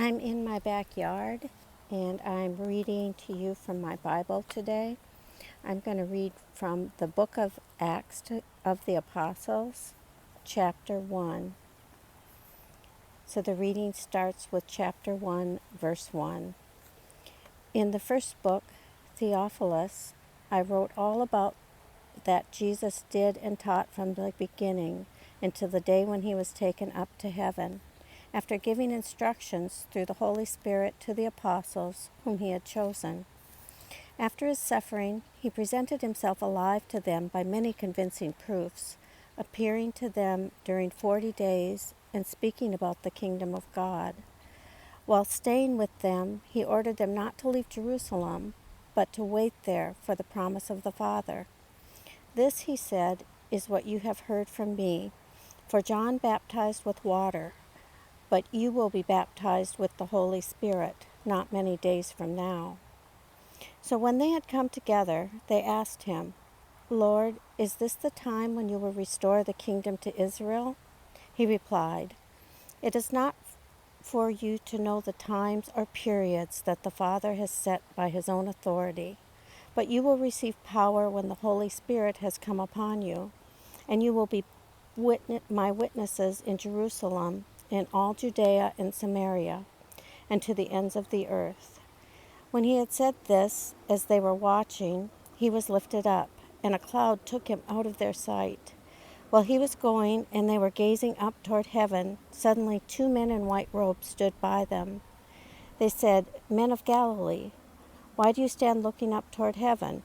I'm in my backyard and I'm reading to you from my Bible today. I'm going to read from the book of Acts of the Apostles, chapter 1. So the reading starts with chapter 1, verse 1. In the first book, Theophilus, I wrote all about that Jesus did and taught from the beginning until the day when he was taken up to heaven, after giving instructions through the Holy Spirit to the apostles whom he had chosen. After his suffering, he presented himself alive to them by many convincing proofs, appearing to them during 40 days and speaking about the kingdom of God. While staying with them, he ordered them not to leave Jerusalem, but to wait there for the promise of the Father. This, he said, is what you have heard from me. For John baptized with water, but you will be baptized with the Holy Spirit not many days from now. So when they had come together, they asked him, Lord, is this the time when you will restore the kingdom to Israel? He replied, It is not for you to know the times or periods that the Father has set by his own authority, but you will receive power when the Holy Spirit has come upon you, and you will be my witnesses in Jerusalem, in all Judea and Samaria, and to the ends of the earth. When he had said this, as they were watching, he was lifted up, and a cloud took him out of their sight. While he was going, and they were gazing up toward heaven, suddenly 2 men in white robes stood by them. They said, Men of Galilee, why do you stand looking up toward heaven?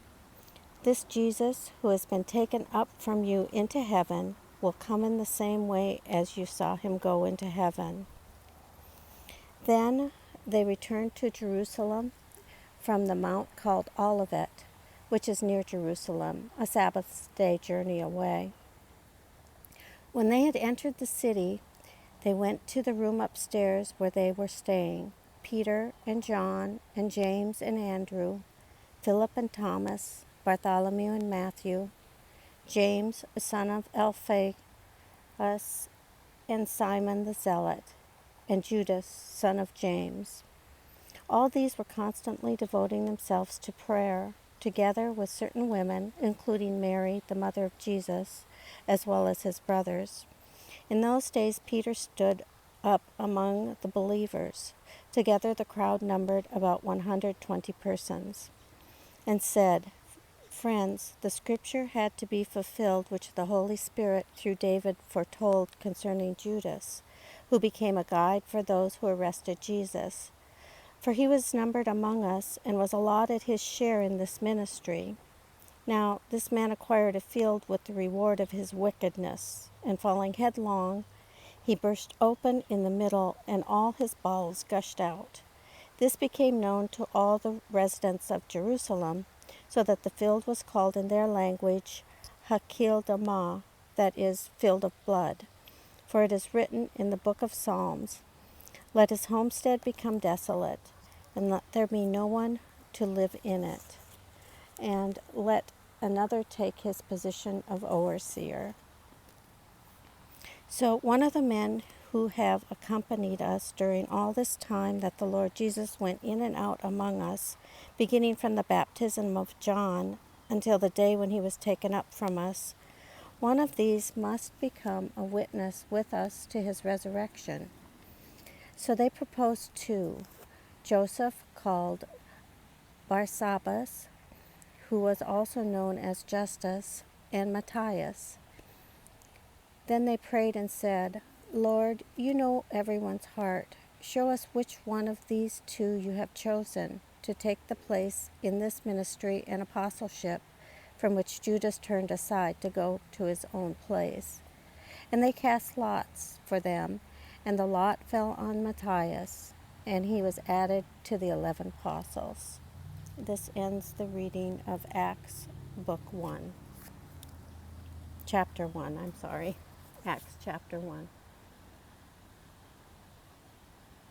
This Jesus, who has been taken up from you into heaven, will come in the same way as you saw him go into heaven. Then they returned to Jerusalem from the mount called Olivet, which is near Jerusalem, a Sabbath day journey away. When they had entered the city, they went to the room upstairs where they were staying, Peter and John and James and Andrew, Philip and Thomas, Bartholomew and Matthew, James, son of Alphaeus, and Simon the Zealot, and Judas, son of James. All these were constantly devoting themselves to prayer, together with certain women, including Mary, the mother of Jesus, as well as his brothers. In those days Peter stood up among the believers. Together the crowd numbered about 120 persons, and said, Friends, the scripture had to be fulfilled which the Holy Spirit through David foretold concerning Judas, who became a guide for those who arrested Jesus. For he was numbered among us and was allotted his share in this ministry. Now this man acquired a field with the reward of his wickedness, and falling headlong, he burst open in the middle, and all his bowels gushed out. This became known to all the residents of Jerusalem, so that the field was called in their language Hakil Damah, that is, field of blood. For it is written in the book of Psalms, Let his homestead become desolate, and let there be no one to live in it, and let another take his position of overseer. So one of the men who have accompanied us during all this time that the Lord Jesus went in and out among us, beginning from the baptism of John until the day when he was taken up from us, one of these must become a witness with us to his resurrection. So they proposed 2, Joseph called Barsabbas, who was also known as Justus, and Matthias. Then they prayed and said, Lord, you know everyone's heart. Show us which one of these 2 you have chosen to take the place in this ministry and apostleship from which Judas turned aside to go to his own place. And they cast lots for them, and the lot fell on Matthias, and he was added to the 11 apostles. This ends the reading of Acts, chapter 1. Acts chapter 1.